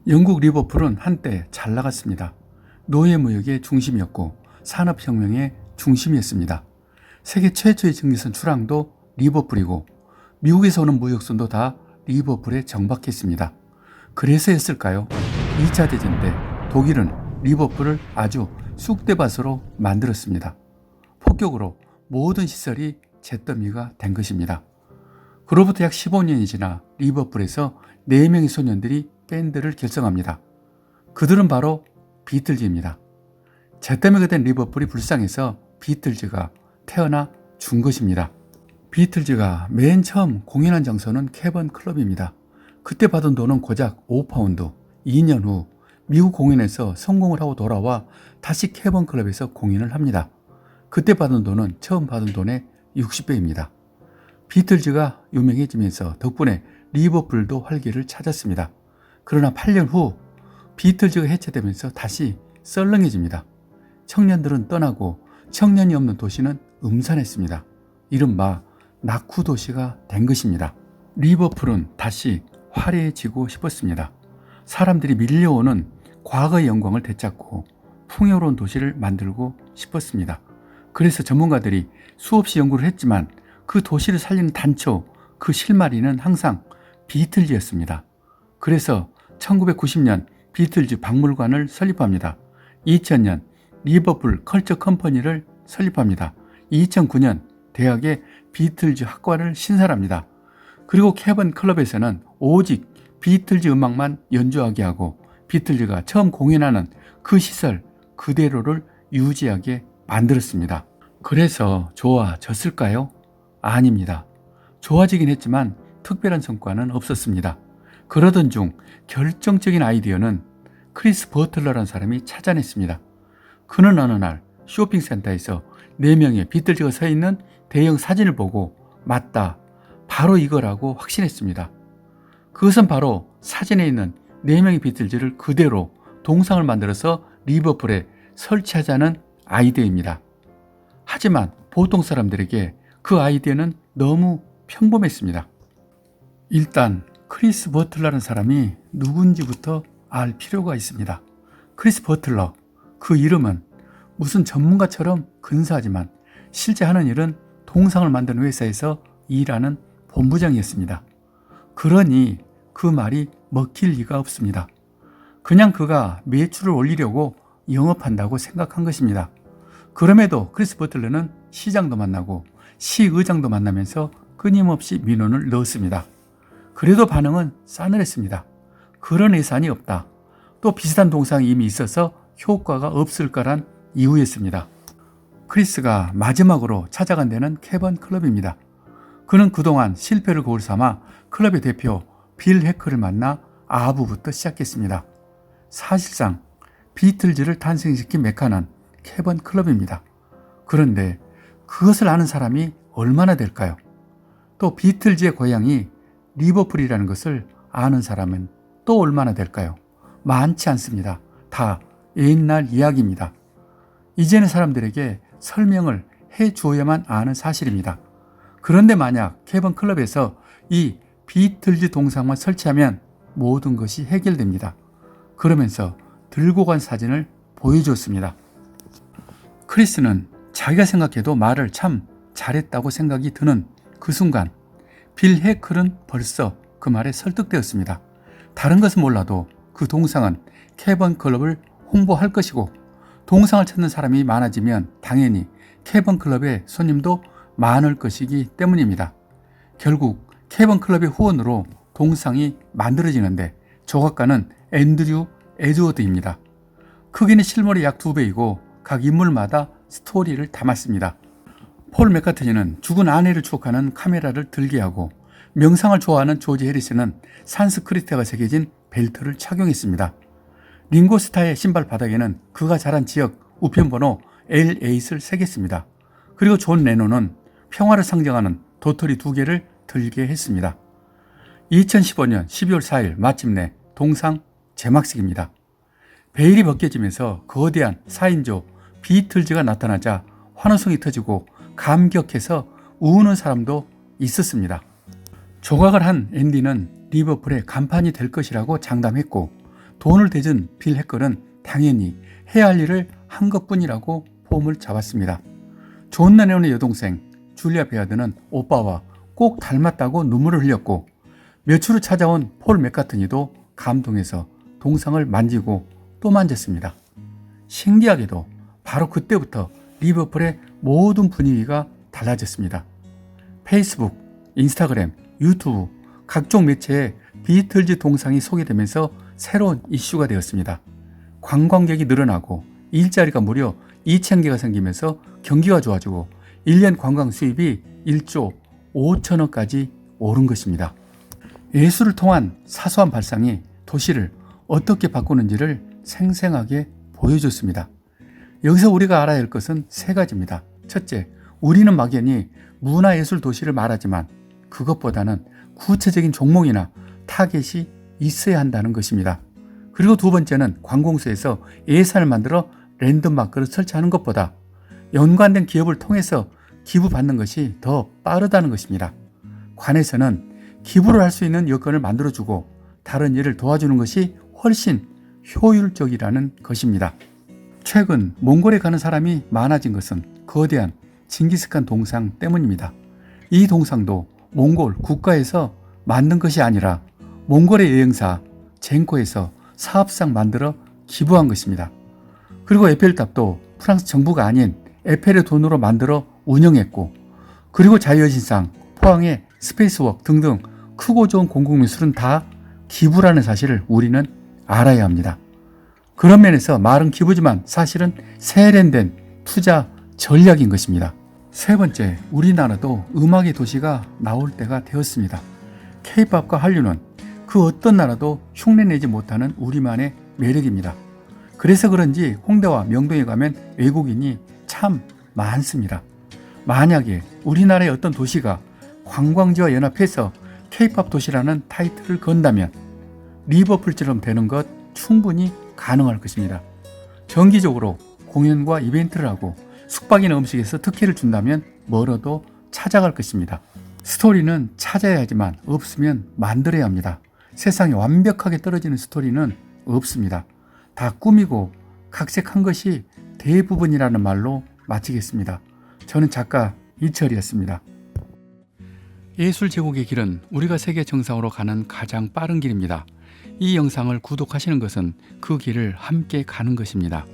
영국 리버풀은 한때 잘 나갔습니다. 노예무역의 중심이었고 산업혁명의 중심이었습니다. 세계 최초의 증기선 출항도 리버풀이고 미국에서 오는 무역선도 다 리버풀에 정박했습니다. 그래서였을까요? 2차 대전 때 독일은 리버풀을 아주 쑥대밭으로 만들었습니다. 폭격으로 모든 시설이 잿더미가 된 것입니다. 그로부터 약 15년이 지나 리버풀에서 4명의 소년들이 밴드를 결성합니다. 그들은 바로 비틀즈입니다. 잿더미가 된 리버풀이 불쌍해서 비틀즈가 태어나 준 것입니다. 비틀즈가 맨 처음 공연한 장소는 캐번 클럽입니다. 그때 받은 돈은 고작 5파운드. 2년 후 미국 공연에서 성공을 하고 돌아와 다시 캐번 클럽에서 공연을 합니다. 그때 받은 돈은 처음 받은 돈의 60배입니다. 비틀즈가 유명해지면서 덕분에 리버풀도 활기를 찾았습니다. 그러나 8년 후 비틀즈가 해체되면서 다시 썰렁해집니다. 청년들은 떠나고 청년이 없는 도시는 음산했습니다. 이른바 낙후 도시가 된 것입니다. 리버풀은 다시 화려해지고 싶었습니다. 사람들이 밀려오는 과거의 영광을 되찾고 풍요로운 도시를 만들고 싶었습니다. 그래서 전문가들이 수없이 연구를 했지만 그 도시를 살리는 단초, 그 실마리는 항상 비틀즈였습니다. 그래서 1990년 비틀즈 박물관을 설립합니다. 2000년 리버풀 컬처 컴퍼니를 설립합니다. 2009년 대학에 비틀즈 학과를 신설합니다. 그리고 캐번 클럽에서는 오직 비틀즈 음악만 연주하게 하고 비틀즈가 처음 공연하는 그 시설 그대로를 유지하게 만들었습니다. 그래서 좋아졌을까요? 아닙니다. 좋아지긴 했지만 특별한 성과는 없었습니다. 그러던 중 결정적인 아이디어는 크리스 버틀러라는 사람이 찾아냈습니다. 그는 어느 날 쇼핑센터에서 4명의 비틀즈가 서 있는 대형 사진을 보고 맞다, 바로 이거라고 확신했습니다. 그것은 바로 사진에 있는 4명의 비틀즈를 그대로 동상을 만들어서 리버풀에 설치하자는 아이디어입니다. 하지만 보통 사람들에게 그 아이디어는 너무 평범했습니다. 일단 크리스 버틀러라는 사람이 누군지부터 알 필요가 있습니다. 크리스 버틀러, 그 이름은 무슨 전문가처럼 근사하지만 실제 하는 일은 동상을 만드는 회사에서 일하는 본부장이었습니다. 그러니 그 말이 먹힐 리가 없습니다. 그냥 그가 매출을 올리려고 영업한다고 생각한 것입니다. 그럼에도 크리스 버틀러는 시장도 만나고 시의장도 만나면서 끊임없이 민원을 넣었습니다. 그래도 반응은 싸늘했습니다. 그런 예산이 없다. 또 비슷한 동상이 이미 있어서 효과가 없을 거란 이유였습니다. 크리스가 마지막으로 찾아간 데는 캐번 클럽입니다. 그는 그동안 실패를 거울 삼아 클럽의 대표 빌 해커를 만나 아부부터 시작했습니다. 사실상 비틀즈를 탄생시킨 메카는 캐번 클럽입니다. 그런데 그것을 아는 사람이 얼마나 될까요? 또 비틀즈의 고향이 리버풀이라는 것을 아는 사람은 또 얼마나 될까요? 많지 않습니다. 다 옛날 이야기입니다. 이제는 사람들에게 설명을 해주어야만 아는 사실입니다. 그런데 만약 캐번 클럽에서 이 비틀즈 동상만 설치하면 모든 것이 해결됩니다. 그러면서 들고 간 사진을 보여주었습니다. 크리스는 자기가 생각해도 말을 참 잘했다고 생각이 드는 그 순간 빌 해클은 벌써 그 말에 설득되었습니다. 다른 것은 몰라도 그 동상은 캐번 클럽을 홍보할 것이고 동상을 찾는 사람이 많아지면 당연히 캐번 클럽의 손님도 많을 것이기 때문입니다. 결국 캐번 클럽의 후원으로 동상이 만들어지는데 조각가는 앤드류 에드워드입니다. 크기는 실물의 약 2배이고 각 인물마다 스토리를 담았습니다. 폴 맥카트니는 죽은 아내를 추억하는 카메라를 들게 하고 명상을 좋아하는 조지 해리스는 산스크리트가 새겨진 벨트를 착용했습니다. 링고스타의 신발 바닥에는 그가 자란 지역 우편번호 L8을 새겼습니다. 그리고 존 레논은 평화를 상징하는 도토리 2개를 들게 했습니다. 2015년 12월 4일 마침내 동상 제막식입니다. 베일이 벗겨지면서 거대한 4인조 비틀즈가 나타나자 환호성이 터지고 감격해서 우는 사람도 있었습니다. 조각을 한 앤디는 리버풀의 간판이 될 것이라고 장담했고 돈을 대준 빌 해걸은 당연히 해야 할 일을 한 것뿐이라고 폼을 잡았습니다. 존 레논의 여동생 줄리아 베어드는 오빠와 꼭 닮았다고 눈물을 흘렸고, 며칠 후 찾아온 폴 맥카트니도 감동해서 동상을 만지고 또 만졌습니다. 신기하게도 바로 그때부터 리버풀의 모든 분위기가 달라졌습니다. 페이스북, 인스타그램, 유튜브, 각종 매체에 비틀즈 동상이 소개되면서 새로운 이슈가 되었습니다. 관광객이 늘어나고 일자리가 무려 2,000개가 생기면서 경기가 좋아지고 1년 관광 수입이 1조 5천억까지 오른 것입니다. 예술을 통한 사소한 발상이 도시를 어떻게 바꾸는지를 생생하게 보여줬습니다. 여기서 우리가 알아야 할 것은 세 가지입니다. 첫째, 우리는 막연히 문화예술 도시를 말하지만 그것보다는 구체적인 종목이나 타겟이 있어야 한다는 것입니다. 그리고 두 번째는 관공서에서 예산을 만들어 랜드마크를 설치하는 것보다 연관된 기업을 통해서 기부받는 것이 더 빠르다는 것입니다. 관에서는 기부를 할 수 있는 여건을 만들어주고 다른 일을 도와주는 것이 훨씬 효율적이라는 것입니다. 최근 몽골에 가는 사람이 많아진 것은 거대한 징기스칸 동상 때문입니다. 이 동상도 몽골 국가에서 만든 것이 아니라 몽골의 여행사 젠코에서 사업상 만들어 기부한 것입니다. 그리고 에펠탑도 프랑스 정부가 아닌 에펠의 돈으로 만들어 운영했고, 그리고 자유여신상, 포항의 스페이스웍 등등 크고 좋은 공공미술은 다 기부라는 사실을 우리는 알아야 합니다. 그런 면에서 말은 기부지만 사실은 세련된 투자 전략인 것입니다. 세 번째, 우리나라도 음악의 도시가 나올 때가 되었습니다. K-팝과 한류는 그 어떤 나라도 흉내내지 못하는 우리만의 매력입니다. 그래서 그런지 홍대와 명동에 가면 외국인이 참 많습니다. 만약에 우리나라의 어떤 도시가 관광지와 연합해서 K-팝 도시라는 타이틀을 건다면 리버풀처럼 되는 것 충분히 가능할 것입니다. 정기적으로 공연과 이벤트를 하고 숙박이나 음식에서 특혜를 준다면 멀어도 찾아갈 것입니다. 스토리는 찾아야 하지만 없으면 만들어야 합니다. 세상에 완벽하게 떨어지는 스토리는 없습니다. 다 꾸미고 각색한 것이 대부분이라는 말로 마치겠습니다. 저는 작가 이철이었습니다. 예술 제국의 길은 우리가 세계 정상으로 가는 가장 빠른 길입니다. 이 영상을 구독하시는 것은 그 길을 함께 가는 것입니다.